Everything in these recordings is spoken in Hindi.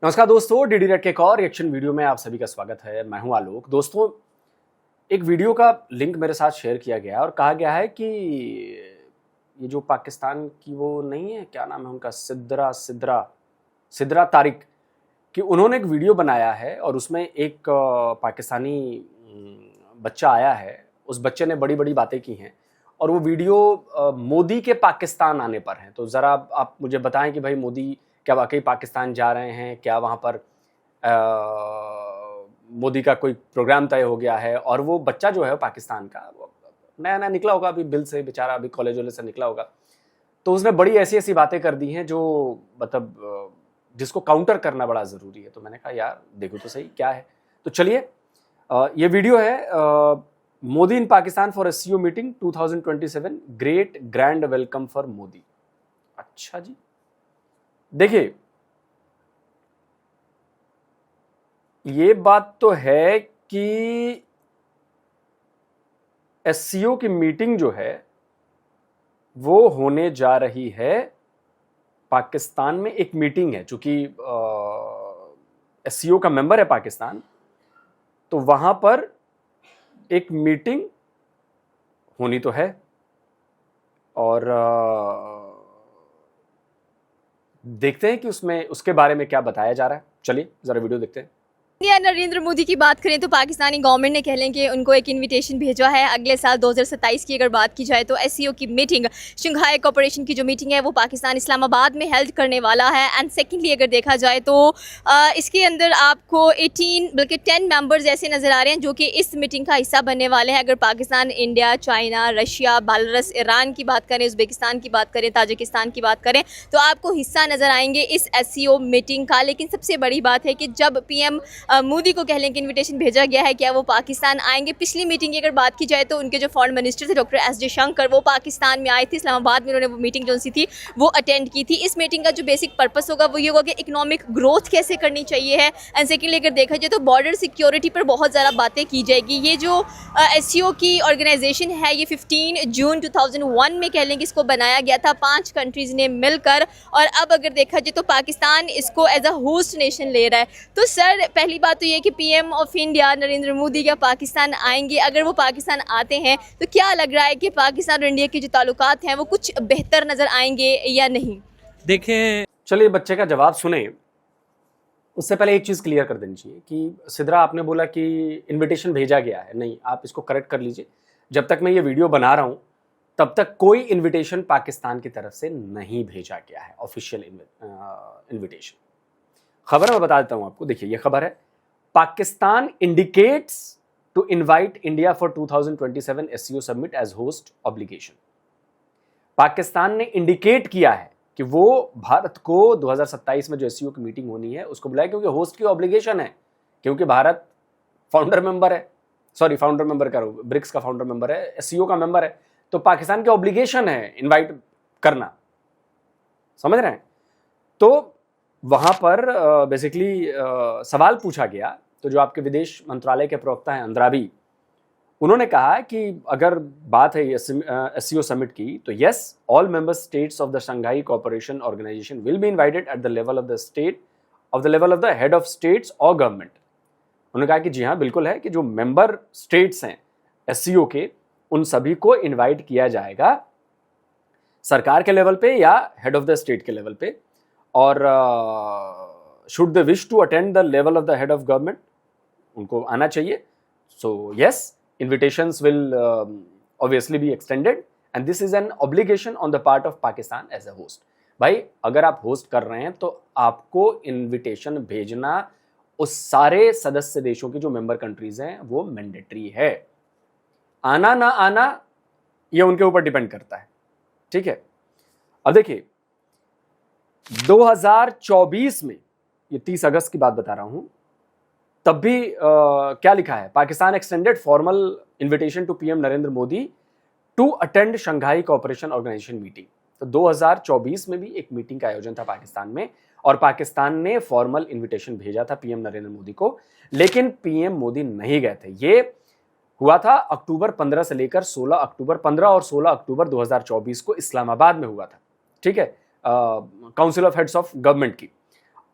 नमस्कार दोस्तों, डीडी नेट के एक और रिएक्शन वीडियो में आप सभी का स्वागत है। मैं हूं आलोक। दोस्तों, एक वीडियो का लिंक मेरे साथ शेयर किया गया और कहा गया है कि ये जो पाकिस्तान की वो नहीं है, क्या नाम है उनका, सिद्रा तारिक, कि उन्होंने एक वीडियो बनाया है और उसमें एक पाकिस्तानी बच्चा आया है। उस बच्चे ने बड़ी बड़ी बातें की हैं और वो वीडियो मोदी के पाकिस्तान आने पर है। तो ज़रा आप मुझे बताएं कि भाई मोदी क्या वाकई पाकिस्तान जा रहे हैं, क्या वहाँ पर मोदी का कोई प्रोग्राम तय हो गया है। और वो बच्चा जो है पाकिस्तान का, नया नया निकला होगा, अभी बिल से बेचारा, अभी कॉलेज वाले से निकला होगा। तो उसने बड़ी ऐसी ऐसी बातें कर दी हैं जो मतलब जिसको काउंटर करना बड़ा ज़रूरी है। तो मैंने कहा यार देखो तो सही क्या है। तो चलिए, ये वीडियो है Modi in Pakistan for SCO meeting 2027, great grand welcome for Modi. अच्छा जी, देखिए ये बात तो है कि एससीओ की मीटिंग जो है वो होने जा रही है पाकिस्तान में। एक मीटिंग है, चूंकि एससीओ का मेंबर है पाकिस्तान, तो वहां पर एक मीटिंग होनी तो है। और देखते हैं कि उसमें उसके बारे में क्या बताया जा रहा है। चलिए जरा वीडियो देखते हैं। इंडिया नरेंद्र मोदी की बात करें तो पाकिस्तानी गवर्नमेंट ने कह लें कि उनको एक इनविटेशन भेजा है अगले साल 2027 की। अगर बात की जाए तो एससीओ की मीटिंग, शंघाई कोऑपरेशन की जो मीटिंग है वो पाकिस्तान इस्लामाबाद में हेल्ड करने वाला है। एंड सेकेंडली अगर देखा जाए तो इसके अंदर आपको 18 बल्कि 10 मेंबर्स ऐसे नज़र आ रहे हैं जो कि इस मीटिंग का हिस्सा बनने वाले हैं। अगर Pakistan, India, China, Russia, Belarus, Iran की बात करें, उज़्बेकिस्तान की बात करें, ताजिकिस्तान की बात करें, तो आपको हिस्सा नज़र आएंगे इस एससीओ मीटिंग का। लेकिन सबसे बड़ी बात है कि जब पीएम मोदी को कह लें कि इनविटेशन भेजा गया है, क्या वो पाकिस्तान आएंगे। पिछली मीटिंग की अगर बात की जाए तो उनके जो फॉरेन मिनिस्टर थे डॉक्टर एस जयशंकर, वो पाकिस्तान में आए थे, इस्लामाबाद में उन्होंने वो मीटिंग जो सी थी वो अटेंड की थी। इस मीटिंग का जो बेसिक पर्पस होगा वो ये होगा कि इकोनॉमिक ग्रोथ कैसे करनी चाहिए है। एंड सेकेंडली अगर देखा जाए तो बॉर्डर सिक्योरिटी पर बहुत ज़्यादा बातें की जाएगी। ये जो एससीओ की ऑर्गेनाइजेशन है ये 15 जून 2001 में कह लें कि इसको बनाया गया था 5 कंट्रीज़ ने मिलकर। और अब अगर देखा जाए तो पाकिस्तान इसको एज अ होस्ट नेशन ले रहा है। तो सर, पहली बात तो ये कि PM of India Narendra Modi क्या पाकिस्तान आएंगे? अगर वो पाकिस्तान आते हैं तो क्या लग रहा है कि पाकिस्तान और इंडिया के जो ताल्लुकात हैं वो कुछ बेहतर नज़र आएंगे या नहीं? देखें, चलिए बच्चे का जवाब सुने। उससे पहले एक चीज़ क्लियर कर देनी चाहिए कि सिद्रा, आपने बोला कि इनविटेशन भेजा गया है। नहीं, आप इसको करेक्ट कर लीजिए। जब तक मैं ये वीडियो बना रहा हूँ तब तक कोई इनविटेशन पाकिस्तान की तरफ से नहीं भेजा गया है, ऑफिशियल इनविटेशन। खबर मैं बता देता हूँ आपको। देखिए, ये खबर है, Pakistan indicates to invite India for 2027 SCO summit as host obligation. Pakistan ने इंडिकेट किया है कि वो भारत को 2027 में जो एससीओ की मीटिंग होनी है उसको बुलाए, क्योंकि होस्ट की ऑब्लिगेशन है, क्योंकि भारत फाउंडर मेंबर है, फाउंडर मेंबर का, ब्रिक्स का फाउंडर मेंबर है, एससीओ का मेंबर है। तो पाकिस्तान की ऑब्लिगेशन है इनवाइट करना, समझ रहे हैं। तो वहां पर बेसिकली सवाल पूछा गया। तो जो आपके विदेश मंत्रालय के प्रवक्ता हैं अंद्राबी, उन्होंने कहा कि अगर बात है एससीओ समिट की, तो yes, all member states of the Shanghai Cooperation Organisation will be invited at the level of the head of states और गवर्नमेंट। उन्होंने कहा कि जी हाँ, बिल्कुल है कि जो मेंबर स्टेट्स हैं एससीओ के, उन सभी को इन्वाइट किया जाएगा सरकार के लेवल पे या हेड ऑफ द स्टेट के लेवल पे। और should they wish to attend the level of the head of government, उनको आना चाहिए। So yes, invitations will obviously be extended and this is an obligation on the part of Pakistan as a host. भाई, अगर आप होस्ट कर रहे हैं तो आपको इन्विटेशन भेजना उस सारे सदस्य देशों की जो मेंबर कंट्रीज हैं वो मैंडेटरी है। आना ना आना ये उनके ऊपर डिपेंड करता है, ठीक है। अब देखिए, 2024 में, ये 30 अगस्त की बात बता रहा हूं, तब भी क्या लिखा है, Pakistan extended formal invitation to PM Narendra Modi to attend Shanghai Cooperation Organisation meeting. तो 2024 में भी एक मीटिंग का आयोजन था पाकिस्तान में और पाकिस्तान ने फॉर्मल इन्विटेशन भेजा था पीएम नरेंद्र मोदी को, लेकिन पीएम मोदी नहीं गए थे। ये हुआ था अक्टूबर 15 से लेकर 16 अक्टूबर, 15 और 16 अक्टूबर 2024 को इस्लामाबाद में हुआ था, ठीक है, council of heads of government की।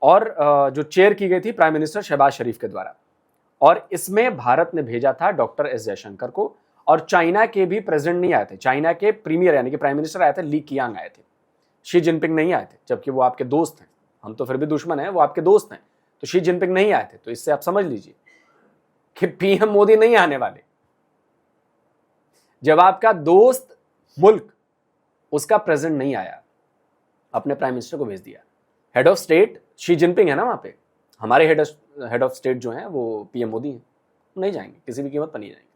और जो चेयर की गई थी प्राइम मिनिस्टर शहबाज शरीफ के द्वारा, और इसमें भारत ने भेजा था डॉक्टर एस जयशंकर को, और चाइना के भी प्रेसिडेंट नहीं आए थे, चाइना के प्रीमियर यानी कि प्राइम मिनिस्टर आए थे, ली कियांग आए थे, शी जिनपिंग नहीं आए थे, जबकि वो आपके दोस्त हैं, हम तो फिर भी दुश्मन हैं, वो आपके दोस्त हैं, तो शी जिनपिंग नहीं आए थे। तो इससे आप समझ लीजिए कि पीएम मोदी नहीं आने वाले। जब आपका दोस्त मुल्क, उसका प्रेसिडेंट नहीं आया, अपने प्राइम मिनिस्टर को भेज दिया। Head of state Xi Jinping है ना वहां पे, हमारे हेड ऑफ स्टेट जो हैं वो पीएम मोदी हैं, नहीं जाएंगे, किसी भी कीमत पर नहीं जाएंगे।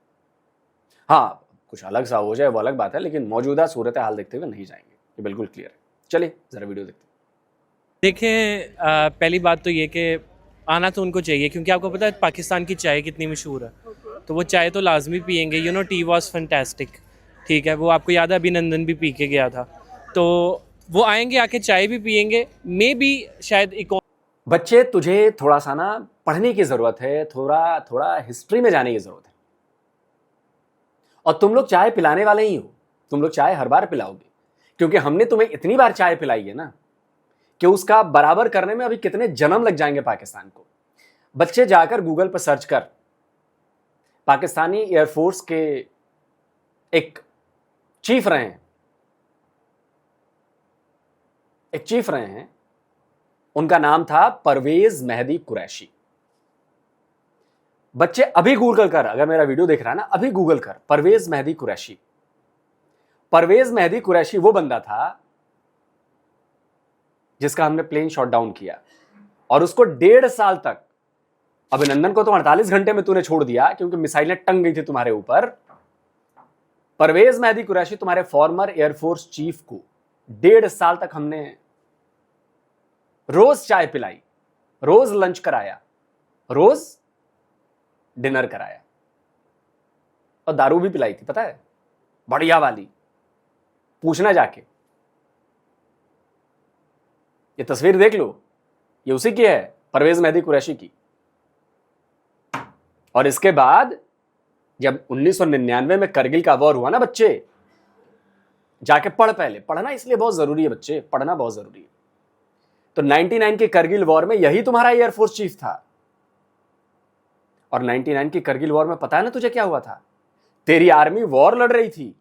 हाँ, कुछ अलग सा हो जाए वो अलग बात है, लेकिन मौजूदा सूरत हाल देखते हुए नहीं जाएंगे, ये बिल्कुल क्लियर है। चलिए जरा वीडियो देखते हैं। देखें, पहली बात तो ये कि आना तो उनको चाहिए, क्योंकि आपको पता है पाकिस्तान की चाय कितनी मशहूर है, तो वो चाय तो लाजमी पियेंगे। You know, T was fantastic, ठीक है, वो आपको याद है अभिनंदन भी पी के गया था, तो वो आएंगे, आके चाय भी पियेंगे, मे बी शायद एक। बच्चे, तुझे थोड़ा सा ना पढ़ने की जरूरत है, थोड़ा हिस्ट्री में जाने की जरूरत है। और तुम लोग चाय पिलाने वाले ही हो, तुम लोग चाय हर बार पिलाओगे, क्योंकि हमने तुम्हें इतनी बार चाय पिलाई है ना कि उसका बराबर करने में अभी कितने जन्म लग जाएंगे पाकिस्तान को। बच्चे, जाकर गूगल पर सर्च कर, पाकिस्तानी एयरफोर्स के एक चीफ रहे हैं, उनका नाम था परवेज मेहदी कुरैशी। बच्चे अभी गूगल कर, अगर मेरा वीडियो देख रहा है ना, अभी गूगल कर परवेज मेहदी कुरैशी। परवेज मेहदी कुरैशी वो बंदा था जिसका हमने प्लेन शॉट डाउन किया, और उसको 1.5 साल तक, अभिनंदन को तो 48 घंटे में तूने छोड़ दिया क्योंकि मिसाइलें टंग गई थी तुम्हारे ऊपर। परवेज मेहदी कुरैशी, तुम्हारे फॉर्मर एयरफोर्स चीफ को 1.5 साल तक हमने रोज चाय पिलाई, रोज लंच कराया, रोज डिनर कराया, और दारू भी पिलाई थी, पता है, बढ़िया वाली, पूछना जाके। ये तस्वीर देख लो, ये उसी की है, परवेज मेहदी कुरैशी की। और इसके बाद जब 1999 में करगिल का वॉर हुआ ना, बच्चे जाके पढ़, पहले पढ़ना इसलिए बहुत जरूरी है बच्चे, पढ़ना बहुत जरूरी है। तो 99 के करगिल वॉर में यही तुम्हारा एयरफोर्स चीफ था, और 99 की करगिल वॉर में पता है ना तुझे क्या हुआ था? तेरी आर्मी वॉर लड़ रही थी,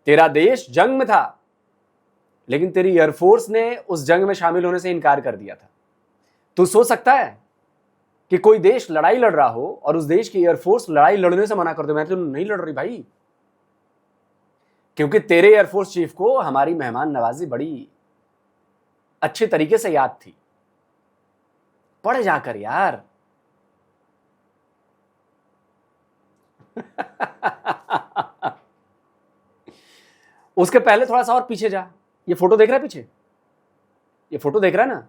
तेरा देश जंग में था, लेकिन तेरी एयरफोर्स ने उस जंग में शामिल होने से इनकार कर दिया था। तू सोच सकता है कि कोई देश लड़ाई लड़ रहा हो और उस देश की एयरफोर्स लड़ाई लड़ने से मना कर दे, मैं तो नहीं लड़ रही भाई, क्योंकि तेरे एयरफोर्स चीफ को हमारी मेहमान नवाजी बड़ी अच्छे तरीके से याद थी। पढ़ जाकर यार। उसके पहले थोड़ा सा और पीछे जा, ये फोटो देख रहा है पीछे, ये फोटो देख रहा है ना,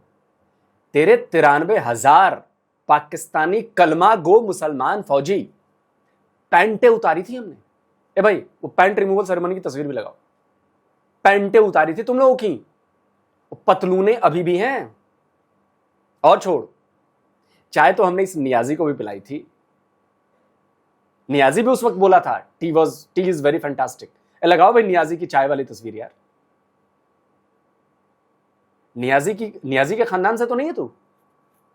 तेरे 93,000 पाकिस्तानी कलमा गो मुसलमान फौजी पैंटे उतारी थी हमने। ए भाई, वो पैंट रिमूवल सेरेमनी की तस्वीर भी लगाओ, पैंटे उतारी थी तुम लोगों की, पतलूने अभी भी हैं। और छोड़, चाय तो हमने इस नियाजी को भी पिलाई थी, नियाजी भी उस वक्त बोला था टी इज वेरी फैंटास्टिक। लगाओ भाई नियाजी की चाय वाली तस्वीर यार। नियाजी के खानदान से तो नहीं है तू,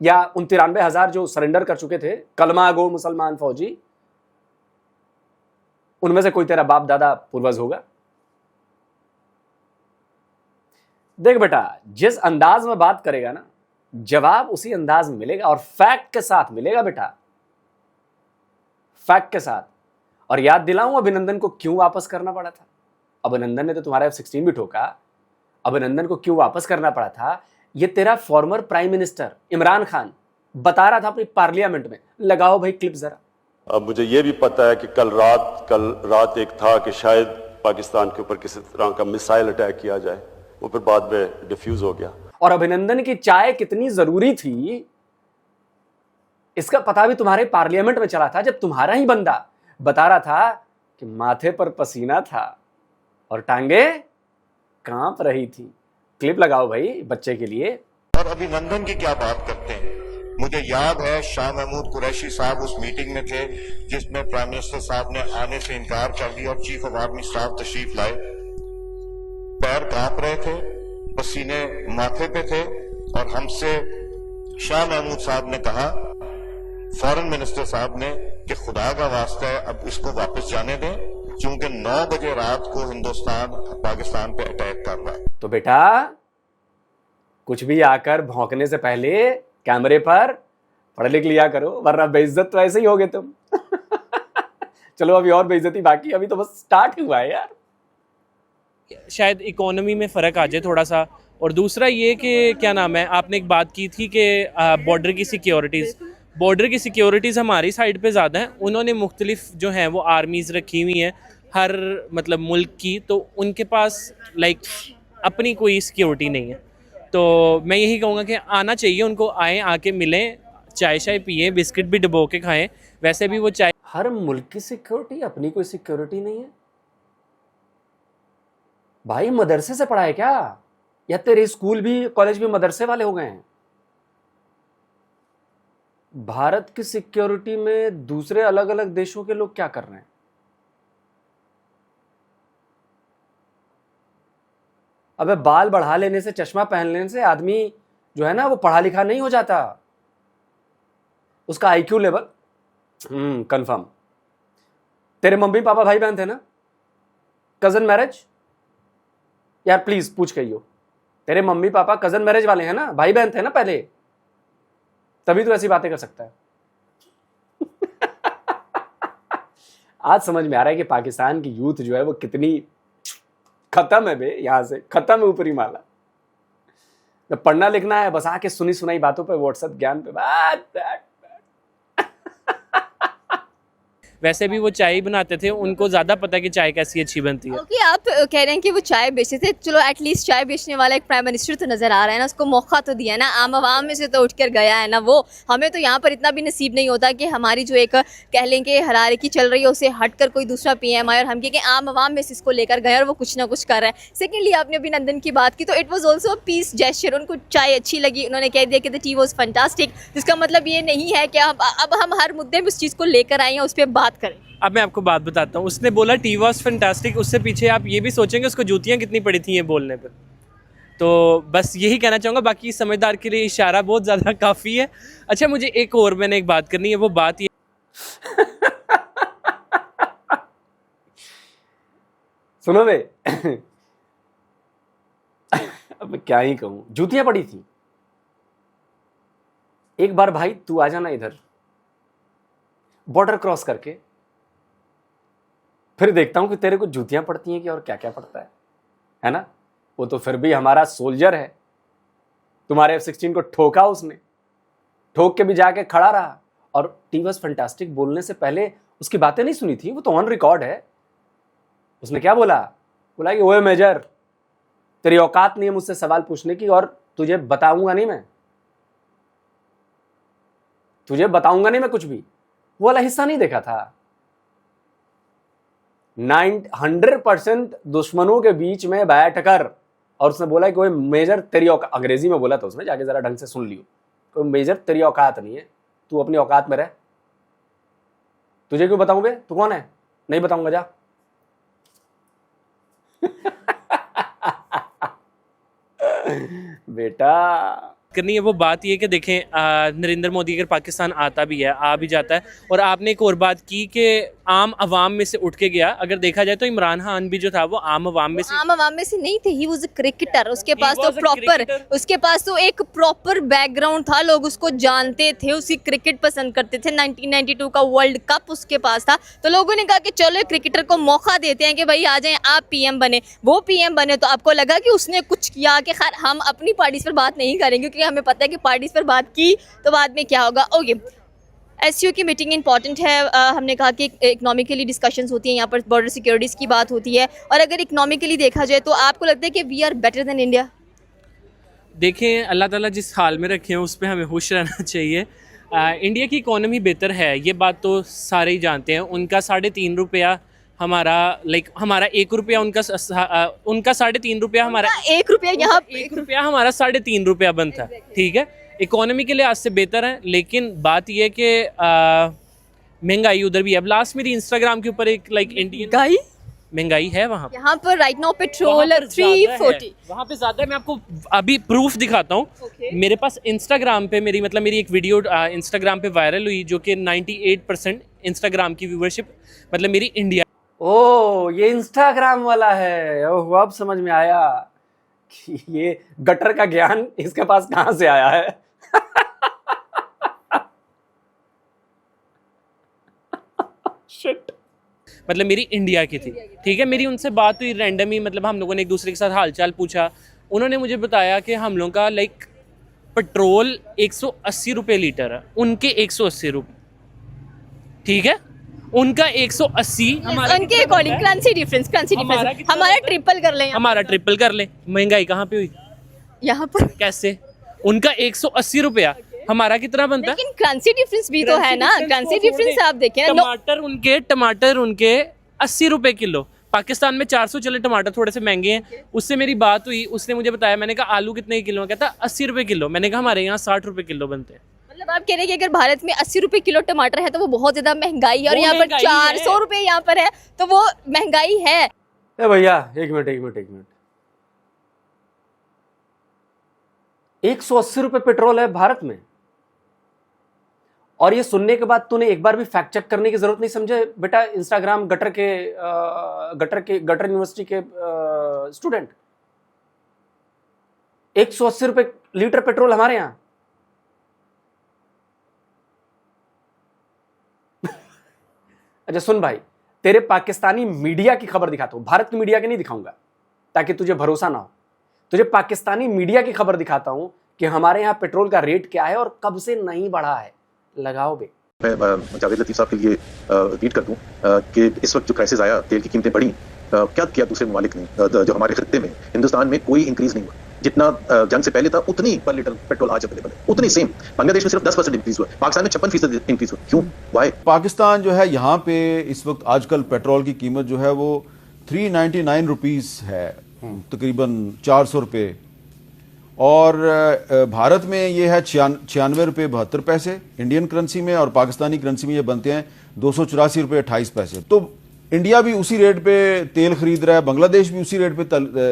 या उन 93,000 जो सरेंडर कर चुके थे कलमा गो मुसलमान फौजी, उनमें से कोई तेरा बाप दादा पूर्वज होगा? देख बेटा, जिस अंदाज में बात करेगा ना, जवाब उसी अंदाज में मिलेगा, और फैक्ट के साथ मिलेगा बेटा, फैक्ट के साथ। और याद दिलाऊं अभिनंदन को क्यों वापस करना पड़ा था? अभिनंदन ने तो तुम्हारा F-16 भी ठोका, अभिनंदन को क्यों वापस करना पड़ा था? ये तेरा former prime minister Imran Khan बता रहा था अपनी पार्लियामेंट में। लगाओ भाई क्लिप जरा। अब मुझे ये भी पता है कि कल रात एक था कि शायद पाकिस्तान के ऊपर किसी तरह का मिसाइल अटैक किया जाए, वो फिर बाद में डिफ्यूज हो गया। और अभिनंदन की चाय कितनी जरूरी थी इसका पता भी तुम्हारे पार्लियामेंट में चला था, जब तुम्हारा ही बंदा बता रहा था कि माथे पर पसीना था और टांगे कांप रही थी। क्लिप लगाओ भाई बच्चे के लिए। और अभिनंदन की क्या बात करते हैं, मुझे याद है शाह महमूद कुरैशी साहब उस मीटिंग में थे जिसमें प्राइम मिनिस्टर साहब ने आने से इनकार कर दिया और चीफ ऑफ आर्मी स्टाफ तशरीफ लाए। पैर कांप रहे थे, पसीने माथे पे थे और हमसे शाह महमूद साहब ने कहा, फॉरेन मिनिस्टर साहब ने, कि खुदा का वास्ता है अब इसको वापस जाने दें, क्योंकि 9 बजे रात को हिंदुस्तान पाकिस्तान पे अटैक कर रहा है। तो बेटा कुछ भी आकर भौंकने से पहले कैमरे पर पढ़ लिख लिया करो, वरना बेइज्जत तो ऐसे ही होगे तुम। चलो अभी और बेइज्जती बाकी, अभी तो बस स्टार्ट हुआ है यार। शायद इकोनॉमी में फ़र्क आ जाए थोड़ा सा। और दूसरा ये कि क्या नाम है, आपने एक बात की थी कि बॉर्डर की सिक्योरिटीज़ हमारी साइड पे ज़्यादा हैं। उन्होंने मुख्तलिफ जो हैं वो आर्मीज़ रखी हुई हैं हर मतलब मुल्क की, तो उनके पास लाइक अपनी कोई सिक्योरिटी नहीं है। तो मैं यही कहूँगा कि आना चाहिए उनको, आएँ, आके मिलें, चाय शाय पिए, बिस्किट भी डुबो के खाएँ। वैसे भी वो चाय, हर मुल्क की सिक्योरिटी, अपनी कोई सिक्योरिटी नहीं है भाई। मदरसे से पढ़ा है क्या, या तेरे स्कूल भी कॉलेज भी मदरसे वाले हो गए हैं? भारत की सिक्योरिटी में दूसरे अलग अलग देशों के लोग क्या कर रहे हैं? अबे बाल बढ़ा लेने से, चश्मा पहन लेने से आदमी जो है ना वो पढ़ा लिखा नहीं हो जाता, उसका आईक्यू लेवल कंफर्म। तेरे मम्मी पापा भाई बहन थे ना, कजन मैरिज? यार प्लीज पूछ कहियो, तेरे मम्मी पापा कजन मैरिज वाले हैं ना, भाई बहन थे ना पहले, तभी तो ऐसी बातें कर सकता है। आज समझ में आ रहा है कि पाकिस्तान की यूथ जो है वो कितनी खत्म है बे, यहां से खत्म है ऊपरी माला। तो पढ़ना लिखना है बस आके सुनी सुनाई बातों पे, व्हाट्सएप ज्ञान पे बात। वैसे भी वो चाय बनाते थे, उनको ज़्यादा पता है कि चाय कैसी अच्छी बनती है। ओके, आप कह रहे हैं कि वो चाय बेचते थे, चलो एटलीस्ट चाय बेचने वाला एक प्राइम मिनिस्टर तो नज़र आ रहा है ना, उसको मौका तो दिया ना, आम आवाम में से तो उठकर गया है ना वो। हमें तो यहाँ पर इतना भी नसीब नहीं होता कि हमारी जो एक कह लें कि हरारकी चल रही है उसे हटकर कोई दूसरा PM आए और हम कहें कि आम आवाम में से इसको लेकर गए और वो कुछ ना कुछ कर रहा है। सेकेंडली आपने अभिनंदन की बात की, तो it was also a peace gesture, उनको चाय अच्छी लगी, उन्होंने कह दिया कि द टी वॉज फैंटास्टिक। जिसका मतलब ये नहीं है कि अब हम हर मुद्दे में उस चीज़ को लेकर आए हैं, उस पर बात करें। अब मैं आपको बात बताता हूँ, उसने बोला टी वॉज फैंटास्टिक, उससे पीछे आप ये भी सोचेंगे उसको जूतियाँ कितनी पड़ी थी ये बोलने पे। तो बस यही कहना चाहूँगा, बाकी समझदार के लिए इशारा बहुत ज़्यादा काफ़ी है। अच्छा, मुझे एक और मैंने एक बात करनी है, वो बात ये सुनो बे, अब क्या ही कहूं, जूतियां पड़ी थी। एक बार भाई तू आ जाना इधर बॉर्डर क्रॉस करके, फिर देखता हूं कि तेरे को जूतियां पड़ती हैं कि और क्या क्या पड़ता है ना। वो तो फिर भी हमारा सोल्जर है, तुम्हारे F-16 को ठोका उसने, ठोक के भी जाके खड़ा रहा। और टी वॉज फैंटास्टिक बोलने से पहले उसकी बातें नहीं सुनी थी, वो तो ऑन रिकॉर्ड है। उसने क्या बोला कि ओए मेजर, तेरी औकात नहीं है मुझसे सवाल पूछने की, और तुझे बताऊंगा नहीं मैं, तुझे बताऊंगा नहीं मैं कुछ भी। वो वाला हिस्सा नहीं देखा था। 100% दुश्मनों के बीच में बैठकर, और उसने बोला कि ओए मेजर तेरी औकात, अंग्रेजी में बोला था उसने, जाके जरा ढंग से सुन लियो, कोई मेजर तेरी औकात नहीं है, तू अपनी औकात में रह। तुझे क्यों बताऊं बे, तू कौन है? नहीं बताऊंगा, जा। बेटा करनी है वो बात ये कि देखें, नरेंद्र मोदी अगर पाकिस्तान आता भी है, आ भी जाता है, और आपने एक और बात की कि आम आवाम में से उठ के गया। अगर देखा जाए तो इमरान खान भी जो था वो आम आवाम में से नहीं थे, ही वाज अ क्रिकेटर। उसके पास तो एक प्रॉपर बैकग्राउंड था, लोग उसको जानते थे, उसकी क्रिकेट पसंद करते थे। 1992 का वर्ल्ड कप उसके पास था, तो लोगों ने कहा कि चलो क्रिकेटर को मौका देते हैं कि भाई आ जाएं, आप PM बने। वो PM बने तो आपको लगा कि उसने कुछ किया। कि खैर हम अपनी पार्टीज पर बात नहीं करेंगे क्योंकि हमें पता है कि पार्टीज पर बात की तो बाद में क्या होगा। ओके, SCO की मीटिंग इंपॉर्टेंट है। हमने कहा कि इकोनॉमिकली डिस्कशंस होती हैं, यहाँ पर बॉर्डर सिक्योरिटीज़ की बात होती है, और अगर इकोनॉमिकली देखा जाए तो आपको लगता है कि we are better than India? देखें, अल्लाह ताला जिस हाल में रखे हैं उस पर हमें खुश रहना चाहिए। इंडिया की इकोनॉमी बेहतर है, ये बात तो सारे ही जानते हैं। उनका 3.5 रुपया हमारा, हमारा 1 रुपया, उनका 3.5 रुपया, हमारा 1 रुपया, यहाँ 1 रुपया हमारा 3.5 रुपया बनता है। ठीक है, इकोनॉमी के लिहाज से बेहतर है, लेकिन बात यह है कि महंगाई उधर भी है। अब लास्ट मेरी इंस्टाग्राम के ऊपर एक इंडियन महंगाई है वहाँ पे। यहाँ पर राइट नाउ पेट्रोल वहाँ पर ज़्यादा है। 340। वहाँ पे ज़्यादा है। मैं आपको अभी प्रूफ दिखाता हूँ। मेरे पास इंस्टाग्राम पे मेरी एक वीडियो इंस्टाग्राम पे वायरल हुई जो कि 98% इंस्टाग्राम की व्यूवरशिप, मतलब मेरी इंडिया। ओ, ये इंस्टाग्राम वाला है। ओह, अब समझ में आया कि ये गटर का ज्ञान इसके पास कहां से आया है। शिट। मतलब मेरी इंडिया की थी, ठीक है। मेरी उनसे बात हुई रैंडम ही, मतलब हम लोगों ने एक दूसरे के साथ हालचाल पूछा। उन्होंने मुझे बताया कि हम लोगों का लाइक पेट्रोल 180 रुपये लीटर है, उनके 180 रुपये, ठीक है। उनका 180, उनके अकॉर्डिंग करेंसी डिफरेंस हमारा ट्रिपल कर लें। हमारा ट्रिपल कर ले। महंगाई कहाँ पे हुई यहाँ पर कैसे? उनका 180 रुपया, हमारा कितना बनता है? लेकिन करेंसी डिफरेंस भी तो है ना। करेंसी डिफरेंस आप देखें ना। टमाटर उनके 80 रुपए किलो। पाकिस्तान में 400 चले टमाटर, थोड़े से महंगे हैं। उससे मेरी बात हुई, उसने मुझे बताया, मैंने कहा आलू कितने किलो है? कहता 80 रुपए किलो। मैंने कहा हमारे यहाँ 60 रुपए किलो बनते हैं। मतलब आप कह रहे हैं कि अगर भारत में 80 रुपए किलो टमाटर है तो वो बहुत ज्यादा महंगाई है, और वो यहाँ पर महंगाई 400 रुपए यहाँ पर है तो वो महंगाई है। ए भैया, एक मिनट। 180 रुपए पेट्रोल है भारत में, और ये सुनने के बाद तूने एक बार भी फैक्ट चेक करने की जरूरत नहीं समझे बेटा? इंस्टाग्राम गटर यूनिवर्सिटी के स्टूडेंट, 180 रुपए लीटर पेट्रोल हमारे यहां। अच्छा सुन भाई, तेरे पाकिस्तानी मीडिया की खबर दिखाता हूं, भारत की मीडिया की नहीं दिखाऊंगा ताकि तुझे भरोसा ना हो। तुझे पाकिस्तानी मीडिया की खबर दिखाता हूं कि हमारे यहां पेट्रोल का रेट क्या है और कब से नहीं बढ़ा है। लगाओ बे। मैं जावेद लतीफ साहब के लिए ट्वीट कर दूं कि इस वक्त जो क्राइसिस आया, तेल की कीमतें बढ़ी, क्या किया दूसरे ममालिक ने? जो हमारे खित्ते में, हिंदुस्तान में कोई इंक्रीज नहीं हुआ। जितना जंग से पहले था उतनी पर लीटर पेट्रोल आज अवेलेबल है, उतनी सेम। बांग्लादेश में सिर्फ 10% इंक्रीज हुआ, पाकिस्तान में 56% इंक्रीज हुआ। क्यों? वाई? पाकिस्तान जो है यहाँ पे इस वक्त आजकल पेट्रोल की कीमत जो है वो 399 रुपीज़ है, तकरीबन 400 रुपये। और भारत में ये है 96 रुपये 72 पैसे इंडियन करेंसी में, और पाकिस्तानी करेंसी में ये बनते हैं 284 रुपये 28 पैसे। तो इंडिया भी उसी रेट पे तेल खरीद रहा है, बांग्लादेश भी उसी रेट पे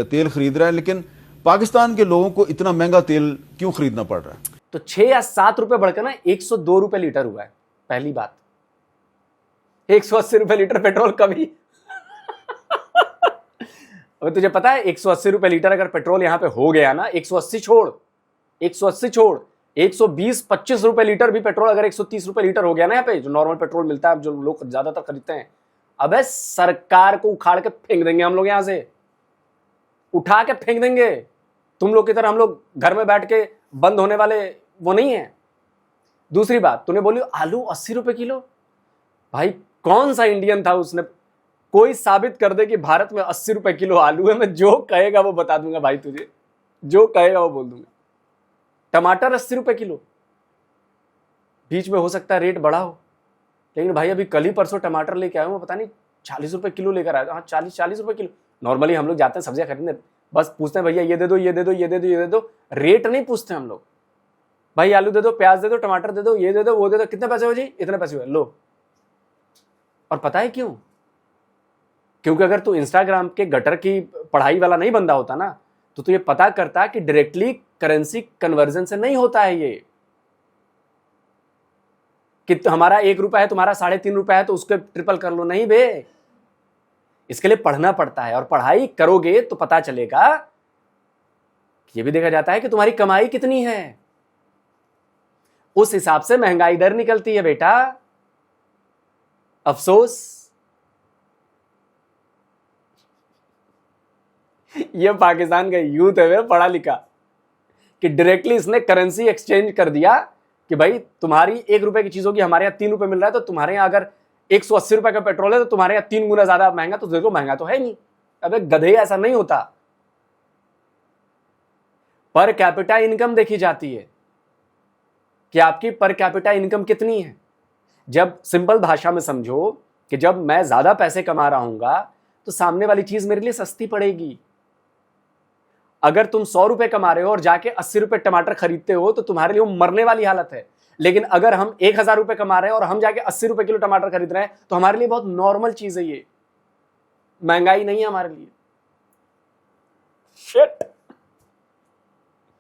तेल खरीद रहा है, लेकिन पाकिस्तान के लोगों को इतना महंगा तेल क्यों खरीदना पड़ रहा है? तो 6 या 7 रुपए बढ़कर ना 102 रुपए लीटर हुआ है। पहली बात, 180 रुपए लीटर पेट्रोल कभी अब तुझे पता है 180 रुपए लीटर अगर पेट्रोल यहां पे हो गया ना, 180 छोड़ 120-25 रुपए लीटर भी पेट्रोल अगर 130 रुपए लीटर हो गया ना यहाँ पे, जो नॉर्मल पेट्रोल मिलता है जो लोग ज्यादातर खरीदते हैं, अबे सरकार को उखाड़ के फेंक देंगे हम लोग, यहां से उठा के फेंक देंगे। तुम लोग की तरह हम लोग घर में बैठ के बंद होने वाले वो नहीं है। दूसरी बात, तूने बोली आलू 80 रुपए किलो। भाई कौन सा इंडियन था, उसने कोई साबित कर दे कि भारत में 80 रुपए किलो आलू है, मैं जो कहेगा वो बता दूंगा भाई, तुझे जो कहेगा वो बोल दूंगा। टमाटर 80 रुपए किलो, बीच में हो सकता है रेट बढ़ा हो, लेकिन भाई अभी कल ही परसों टमाटर लेके आया हूँ, पता नहीं 40 रुपए किलो लेकर आया। हाँ 40 रुपए किलो। नॉर्मली हम लोग जाते हैं सब्जियां खरीदने, बस पूछते हैं भैया ये दे दो, ये दे दो, ये दे दो, ये दे दो, रेट नहीं पूछते हम लोग। भाई आलू दे दो, प्याज दे दो, टमाटर दे दो, ये दे दो, वो दे दो, कितने पैसे हो जी? इतने पैसे हुए, लो। और पता है क्यों? क्योंकि अगर तू इंस्टाग्राम के गटर की पढ़ाई वाला नहीं बंदा होता ना, तो तू ये पता करता कि डायरेक्टली करेंसी कन्वर्जन से नहीं होता है ये, कि हमारा 1 रुपया है तुम्हारा 3.5 रुपया है तो उसके ट्रिपल कर लो। नहीं बे, इसके लिए पढ़ना पड़ता है, और पढ़ाई करोगे तो पता चलेगा। ये भी देखा जाता है कि तुम्हारी कमाई कितनी है, उस हिसाब से महंगाई दर निकलती है बेटा। अफसोस ये पाकिस्तान का यूथ है पढ़ा लिखा, कि डायरेक्टली इसने करेंसी एक्सचेंज कर दिया कि भाई तुम्हारी 1 रुपए की चीज होगी, हमारे यहाँ 3 रुपए मिल रहा है, तो तुम्हारे यहाँ अगर 180 रुपए का पेट्रोल है तो तुम्हारे यहाँ 3 गुना ज्यादा महंगा, तो देखो महंगा तो है नहीं। अबे गधे, ऐसा नहीं होता। पर कैपिटा इनकम देखी जाती है कि आपकी पर कैपिटा इनकम कितनी है। जब सिंपल भाषा में समझो कि जब मैं ज्यादा पैसे कमा रहा हूंगा तो सामने वाली चीज मेरे लिए सस्ती पड़ेगी। अगर तुम 100 रुपए कमा रहे हो और जाके 80 रुपए टमाटर खरीदते हो तो तुम्हारे लिए वो मरने वाली हालत है। लेकिन अगर हम 1000 रुपए कमा रहे हैं और हम जाके 80 रुपए किलो टमाटर खरीद रहे हैं तो हमारे लिए बहुत नॉर्मल चीज है ये। महंगाई नहीं है हमारे लिए। शिट।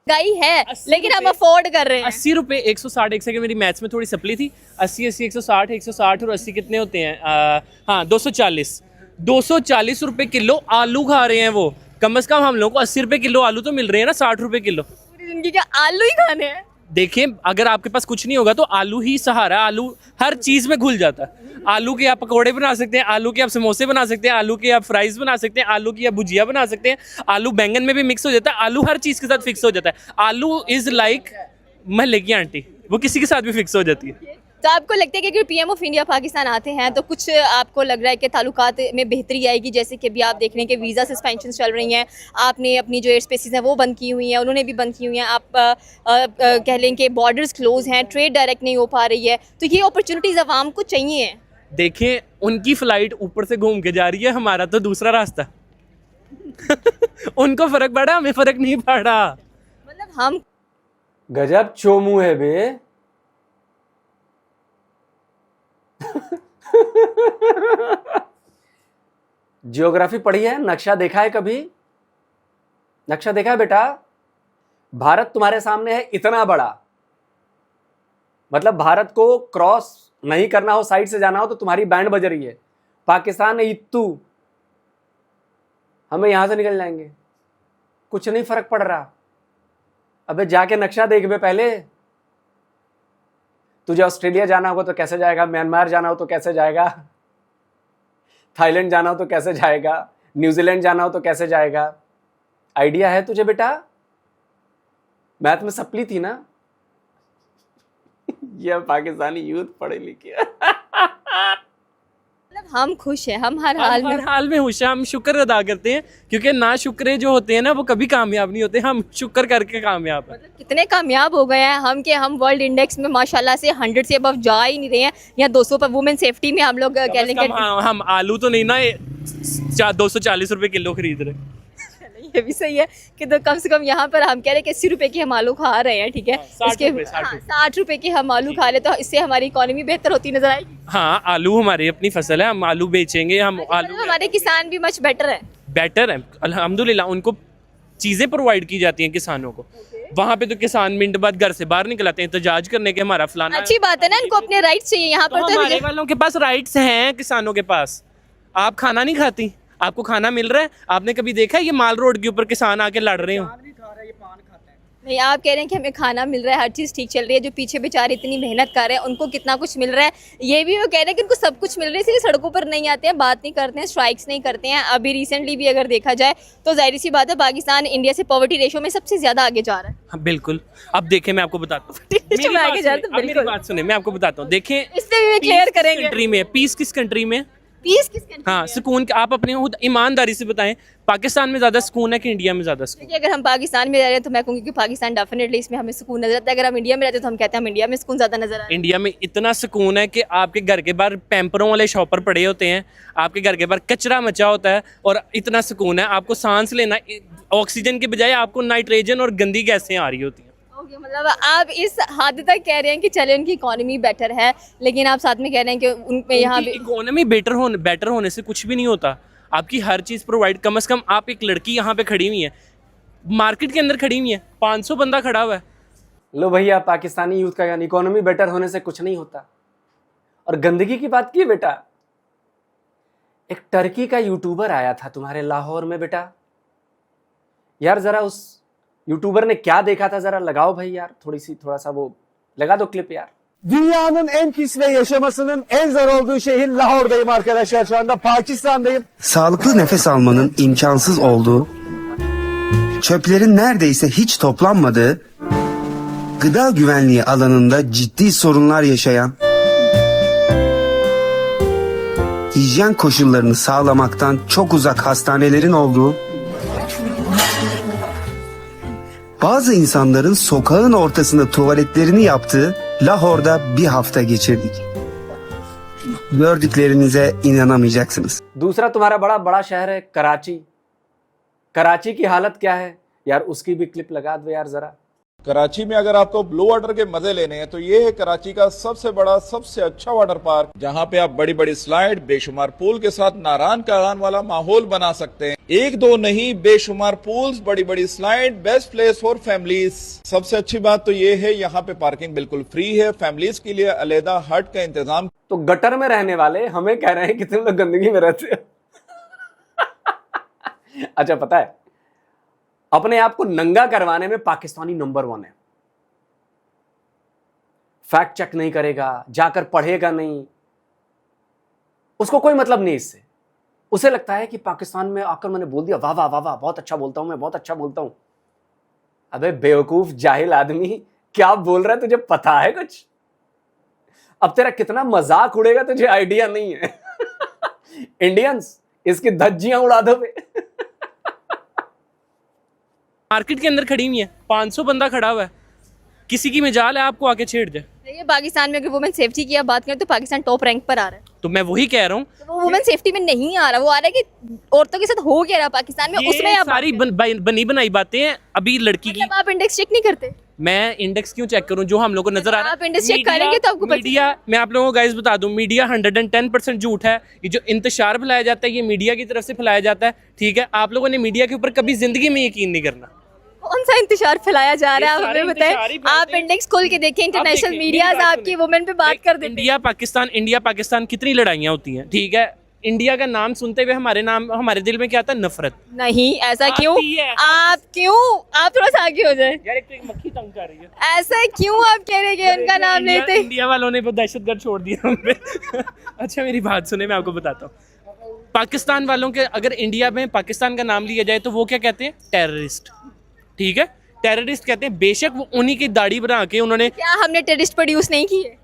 महंगाई है 80 लेकिन हम रुपए- अफोर्ड कर रहे हैं। 80 रुपये 160, एक सेकंड मेरी मैथ्स में थोड़ी सपली थी। 80 80 160 और 80 कितने होते हैं? हाँ 240 रुपए किलो आलू खा रहे हैं वो। कम से कम हम लोगों को 80 रुपए किलो आलू तो मिल रहे हैं ना, 60 रुपए किलो। पूरी जिंदगी के आलू ही खाने हैं। देखिए अगर आपके पास कुछ नहीं होगा तो आलू ही सहारा। आलू हर चीज में घुल जाता है। आलू के आप पकौड़े बना सकते हैं, आलू के आप समोसे बना सकते हैं, आलू के आप फ्राइज बना सकते हैं, आलू की आप भुजिया बना सकते हैं, आलू बैंगन में भी मिक्स हो जाता है, आलू हर चीज के साथ फिक्स हो जाता है। आलू इज लाइक महल्ले की आंटी, वो किसी के साथ भी फिक्स हो जाती है। तो आपको लगता है कि अगर पीएम ऑफ इंडिया पाकिस्तान आते हैं तो कुछ आपको लग रहा है कि ताल्लुकात में बेहतरी आएगी? जैसे कि अभी आप देख रहे हैं कि वीज़ा सस्पेंशन चल रही हैं, आपने अपनी जो एयर स्पेसिस हैं वो बंद की हुई हैं, उन्होंने भी बंद की हुई हैं, आप कह लें कि बॉर्डर्स क्लोज हैं, ट्रेड डायरेक्ट नहीं हो पा रही है, तो ये अपॉर्चुनिटीज़ आवाम को चाहिए हैं। देखें उनकी फ्लाइट ऊपर से घूम के जा रही है, हमारा तो दूसरा रास्ता। उनको फर्क पड़ा, हमें फर्क नहीं पड़ा। मतलब हम गजब चोमू है बे। जियोग्राफी पढ़ी है? नक्शा देखा है कभी? नक्शा देखा है बेटा? भारत तुम्हारे सामने है इतना बड़ा, मतलब भारत को क्रॉस नहीं करना हो, साइड से जाना हो तो तुम्हारी बैंड बज रही है। पाकिस्तान है इत्तू, हमें यहां से निकल जाएंगे, कुछ नहीं फर्क पड़ रहा। अबे जाके नक्शा देख बे पहले। तुझे ऑस्ट्रेलिया जाना होगा तो कैसे जाएगा, म्यांमार जाना हो तो कैसे जाएगा, थाईलैंड जाना हो तो कैसे जाएगा, न्यूजीलैंड जाना हो तो कैसे जाएगा? आइडिया है तुझे बेटा? मैथ में सप्ली थी ना? ये पाकिस्तानी यूथ पढ़े लिखे। मतलब हम खुश हैं, हम हर हाल हम में हर हाल में खुश हैं, हम शुक्र अदा करते हैं, क्योंकि ना शुक्रे जो होते हैं ना वो कभी कामयाब नहीं होते, हम शुक्र करके कामयाब हैं। कितने कामयाब हो गए हैं हम कि हम वर्ल्ड इंडेक्स में माशाल्लाह से 100 से अबव जा ही नहीं रहे हैं, या 200 पर वुमेन सेफ्टी में हम लोग कह लेंगे। हम आलू तो नहीं ना 240 रुपए किलो खरीद रहे। ये भी सही है कि तो कम से कम यहाँ पर हम कह रहे हैं कि 80 रुपए के हम आलू खा रहे हैं, ठीक है, 60 रुपए, 60 रुपए। 60 रुपए के हम आलू खा रहे तो इससे हमारी इकोनॉमी बेहतर होती नजर आएगी। हाँ आलू हमारी अपनी फसल है, हम आलू बेचेंगे, हम आलू हमारे किसान भी मच बेटर है। बेटर है अल्हम्दुलिल्लाह। उनको चीज़ें प्रोवाइड की जाती हैं किसानों को। वहाँ पे तो किसान मिनट बाद घर से बाहर निकल आते हैं एहतजाज करने के, हमारा फलाना। अच्छी बात है ना, इनको अपने राइट्स चाहिए। यहाँ पर तो हमारे वालों के पास राइट्स हैं, किसानों के पास। आप खाना नहीं खाती, आपको खाना मिल रहा है। आपने कभी देखा है ये माल रोड के ऊपर किसान आके लड़ रहे हो? नहीं, आप कह रहे हैं कि हमें खाना मिल रहा है, हर चीज़ ठीक चल रही है, जो पीछे बेचारे इतनी मेहनत कर रहे हैं उनको कितना कुछ मिल रहा है। ये भी वो कह रहे हैं कि उनको सब कुछ मिल रहा है, इसलिए सड़कों पर नहीं आते हैं, बात नहीं करते हैं, स्ट्राइक्स नहीं करते हैं। अभी रिसेंटली भी अगर देखा जाए तो जाहिर सी बात है पाकिस्तान इंडिया से पॉवर्टी रेशो में सबसे ज़्यादा आगे जा रहा है। हाँ बिल्कुल। अब देखें मैं आपको बताता हूँ, रेशो में आगे जा रहा है तो मेरी बिल्कुल। बात सुने, मैं आपको बताता हूँ। देखें इससे भी क्लियर करेंगे कंट्री में पीस किस कंट्री में? पीस किस कंट्री हाँ में है? सुकून। आप अपने खुद ईमानदारी से बताएं, पाकिस्तान में ज़्यादा सुकून है कि इंडिया में ज़्यादा सुकून? देखिए, अगर हम पाकिस्तान में रह रहे हैं तो मैं कहूँगी कि पाकिस्तान डेफिनेटली इसमें हमें सुकून नजर आता है। अगर हम इंडिया में रहते हैं तो हम कहते हैं हम इंडिया में सुकून ज़्यादा नजर आ रहा है। इंडिया में इतना सुकून है कि आपके घर के बाहर पैम्परों वाले शॉपर पड़े होते हैं, आपके घर के बाहर कचरा मचा होता है, और इतना सुकून है आपको सांस लेना, ऑक्सीजन के बजाय आपको नाइट्रोजन और गंदी गैसें आ रही होती हैं। ओके, मतलब आप इस हद तक कह रहे हैं कि चले उनकी इकोनॉमी बेटर है, लेकिन आप साथ में कह रहे हैं कि उनमें यहाँ भी इकोनॉमी बेटर होने से कुछ भी नहीं होता। आपकी हर चीज़ प्रोवाइड, कम से कम आप एक लड़की यहाँ पे खड़ी हुई है, मार्केट के अंदर खड़ी हुई है, 500 बंदा खड़ा हुआ है। लो भैया, पाकिस्तानी यूथ का यानी इकोनॉमी बेटर होने से कुछ नहीं होता। और गंदगी की बात की बेटा, एक टर्की का यूट्यूबर आया था तुम्हारे लाहौर में बेटा। यार जरा उस यूट्यूबर ने क्या देखा था जरा लगाओ भाई यार, थोड़ा सा वो लगा दो क्लिप यार। Dünyanın en pis ve yaşamasının en zor olduğu şehir Lahor'dayım arkadaşlar. Şu anda Pakistan'dayım. Sağlıklı nefes almanın imkansız olduğu, çöplerin neredeyse hiç toplanmadığı, gıda güvenliği alanında ciddi sorunlar yaşayan, hijyen koşullarını sağlamaktan çok uzak hastanelerin olduğu, bazı insanların sokağın ortasında tuvaletlerini yaptığı Lahor'da bir hafta geçirdik. Gördüklerinize inanamayacaksınız. दूसरा तुम्हारा बड़ा बड़ा शहर है कराची। कराची की हालत क्या है यार, उसकी भी क्लिप लगा दो यार जरा। कराची में अगर आपको ब्लू वाटर के मजे लेने हैं तो ये है कराची का सबसे बड़ा, सबसे अच्छा वाटर पार्क, जहां पे आप बड़ी बड़ी स्लाइड, बेशुमार पूल के साथ नारान कारान वाला माहौल बना सकते हैं। एक दो नहीं, बेशुमार पूल्स, बड़ी बड़ी slide, best place for families. सबसे अच्छी बात तो ये है यहाँ पे पार्किंग बिल्कुल फ्री है, फैमिलीज के लिए अलहदा हट का इंतजाम। तो गटर में रहने वाले हमें कह रहे हैं कि तुम लोग गंदगी में रहते हो। अच्छा, पता है अपने आप को नंगा करवाने में पाकिस्तानी नंबर 1 है। फैक्ट चेक नहीं करेगा, जाकर पढ़ेगा नहीं, उसको कोई मतलब नहीं इससे। उसे लगता है कि पाकिस्तान में आकर मैंने बोल दिया, वाह वाह वाह वाह, बहुत अच्छा बोलता हूं मैं, बहुत अच्छा बोलता हूं। अबे बेवकूफ जाहिल आदमी, क्या बोल रहा है, तुझे पता है कुछ? अब तेरा कितना मजाक उड़ेगा तुझे आइडिया नहीं है। इंडियंस, इसकी धज्जियां उड़ा दो बे। मार्केट के अंदर खड़ी हुई है, 500 बंदा खड़ा हुआ है, किसी की मजाल है आपको आके छेड़ जाए। देखिए, पाकिस्तान में अगर वुमेन सेफ्टी की आप बात करें तो पाकिस्तान टॉप रैंक पर आ रहा है। तो मैं वही कह रहा हूँ, तो वो वुमेन सेफ्टी में नहीं आ रहा, वो आ रहा है कि औरतों के साथ हो क्या रहा पाकिस्तान में, उसमें ये आप सारी बनी बनाई बातें हैं। अभी लड़की की, मतलब आप इंडेक्स चेक नहीं करते? मैं इंडेक्स क्यों चेक करूं? जो हम लोग को नजर आ रहा है, आप इंडेक्स चेक करेंगे तो आपको मीडिया, मैं आप लोगों को गाइस बता दूं, मीडिया 110% झूठ है। ये जो इंतशार फैलाया जाता है, ये मीडिया की तरफ से फैलाया जाता है, ठीक है? आप लोगों ने मीडिया के ऊपर कभी जिंदगी में यकीन नहीं करना। कौन सा इंतजार फैलाया जा रहा है, आप हमें बताएं। आप इंडेक्स खोल के देखें, इंटरनेशनल मीडियाज आपकी वुमेन पे बात कर देते हैं। इंडिया पाकिस्तान कितनी लड़ाइयाँ होती हैं, ठीक है? इंडिया का नाम सुनते हुए हमारे दिल में क्या आता है? नफरत। नहीं, ऐसा क्यों? आप थोड़ा सा आगे हो जाए यार, एक तो एक मक्खी तंग कर रही है। ऐसा क्यों आप कह रहे हैं उनका नाम लेते? इंडिया वालों ने बहुत दहशतगर्द छोड़ दिया हम पे। अच्छा, मेरी बात सुने, मैं आपको बताता हूँ। पाकिस्तान वालों के अगर इंडिया में पाकिस्तान का नाम लिया जाए तो वो क्या कहते हैं? टेररिस्ट, ठीक है? टेररिस्ट कहते हैं। बेशक वो उन्हीं की दाढ़ी बना के उन्होंने, क्या हमने टेररिस्ट प्रोड्यूस नहीं किए?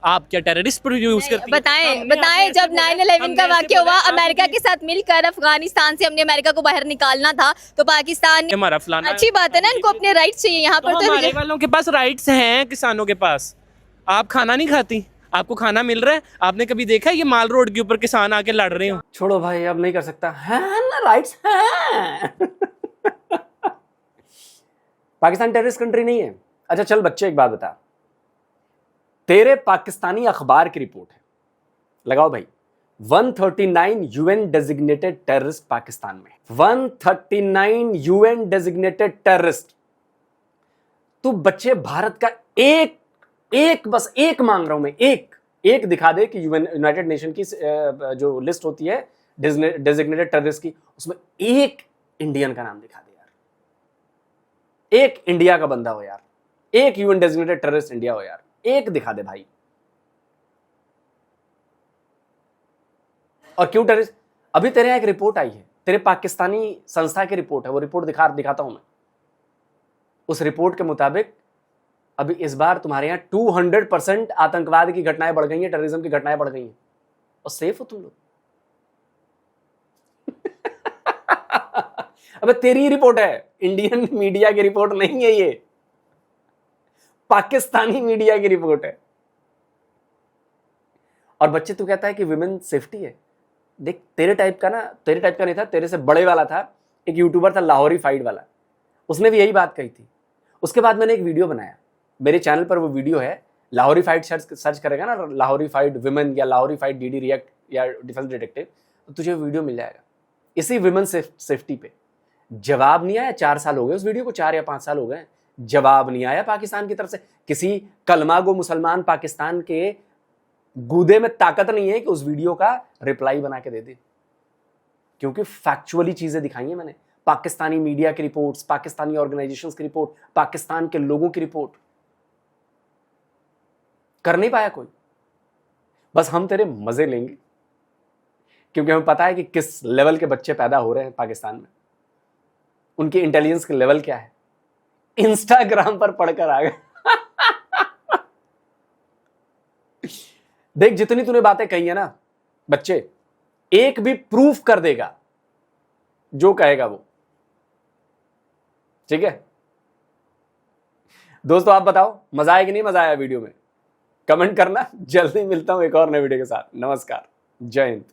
आप क्या टेररिस्ट प्रोड्यूस करती हैं? बताएं जब 9/11 का वाकया हुआ, अमेरिका के साथ मिलकर अफगानिस्तान से हमने अमेरिका को बाहर निकालना था, तो पाकिस्तान हमारा फलाना, अच्छी बात है ना, इनको अपने राइट्स चाहिए यहाँ पर। तो हमारे वालों के पास राइट्स हैं, किसानों के पास। आप खाना नहीं खाती, आपको खाना मिल रहा है। आपने कभी देखा है ये माल रोड के ऊपर किसान आके लड़ रहे हो? छोड़ो भाई, अब नहीं कर सकता है ना, राइट्स हैं। पाकिस्तान टेररिस्ट कंट्री नहीं है। अच्छा चल बच्चे, एक बात बता, तेरे पाकिस्तानी अखबार की रिपोर्ट है, लगाओ भाई, 139 यूएन डेजिग्नेटेड टेररिस्ट पाकिस्तान में। 139 यूएन डेजिग्नेटेड टेररिस्ट। तू बच्चे भारत का एक बस एक मांग रहा हूं मैं, एक दिखा दे कि यूनाइटेड नेशन की जो लिस्ट होती है डेजिग्नेटेड टेररिस्ट की, उसमें एक इंडियन का नाम दिखा दे यार। एक इंडिया का बंदा हो यार, एक यूएन डेजिग्नेटेड टेररिस्ट इंडिया हो यार, एक दिखा दे भाई। और क्यों टेररिस्ट? अभी तेरे यहाँ एक रिपोर्ट आई है, तेरे पाकिस्तानी संस्था की रिपोर्ट है, वो रिपोर्ट दिखाता हूं मैं। उस रिपोर्ट के मुताबिक अभी इस बार तुम्हारे यहाँ 200% आतंकवाद की घटनाएं बढ़ गई हैं, टेररिज्म की घटनाएं बढ़ गई हैं, और सेफ हो तुम लोग। अबे तेरी रिपोर्ट है, इंडियन मीडिया की रिपोर्ट नहीं है ये, पाकिस्तानी मीडिया की रिपोर्ट है। और बच्चे तू कहता है कि विमेन सेफ्टी है। देख, तेरे टाइप का नहीं था, तेरे से बड़े वाला था, एक यूट्यूबर था लाहौरी फाइट वाला, उसने भी यही बात कही थी। उसके बाद मैंने एक वीडियो बनाया, मेरे चैनल पर वो वीडियो है, लाहौरी फाइट सर्च करेगा ना, लाहौरी फाइट विमेन या लाहौरी फाइट डीडी रिएक्ट या डिफेंस डिटेक्टिव, तो तुझे वीडियो मिल जाएगा इसी विमेन सेफ्टी पे। जवाब नहीं आया, 4 साल हो गए उस वीडियो को, 4 या 5 साल हो गए, जवाब नहीं आया पाकिस्तान की तरफ से। किसी कलमागो मुसलमान पाकिस्तान के गूदे में ताकत नहीं है कि उस वीडियो का रिप्लाई बना के दे दे, क्योंकि फैक्चुअली चीजें दिखाई हैं मैंने, पाकिस्तानी मीडिया की रिपोर्ट्स, पाकिस्तानी ऑर्गेनाइजेशंस की रिपोर्ट, पाकिस्तान के लोगों की रिपोर्ट। कर नहीं पाया कोई, बस हम तेरे मजे लेंगे, क्योंकि हमें पता है कि किस लेवल के बच्चे पैदा हो रहे हैं पाकिस्तान में, उनकी इंटेलिजेंस के लेवल क्या है, इंस्टाग्राम पर पढ़कर आ गए। देख, जितनी तूने बातें कही है ना बच्चे, एक भी प्रूफ कर देगा जो कहेगा वो, ठीक है? दोस्तों आप बताओ, मजा आया कि नहीं मजा आया वीडियो में? कमेंट करना। जल्दी मिलता हूं एक और नए वीडियो के साथ। नमस्कार, जय हिंद।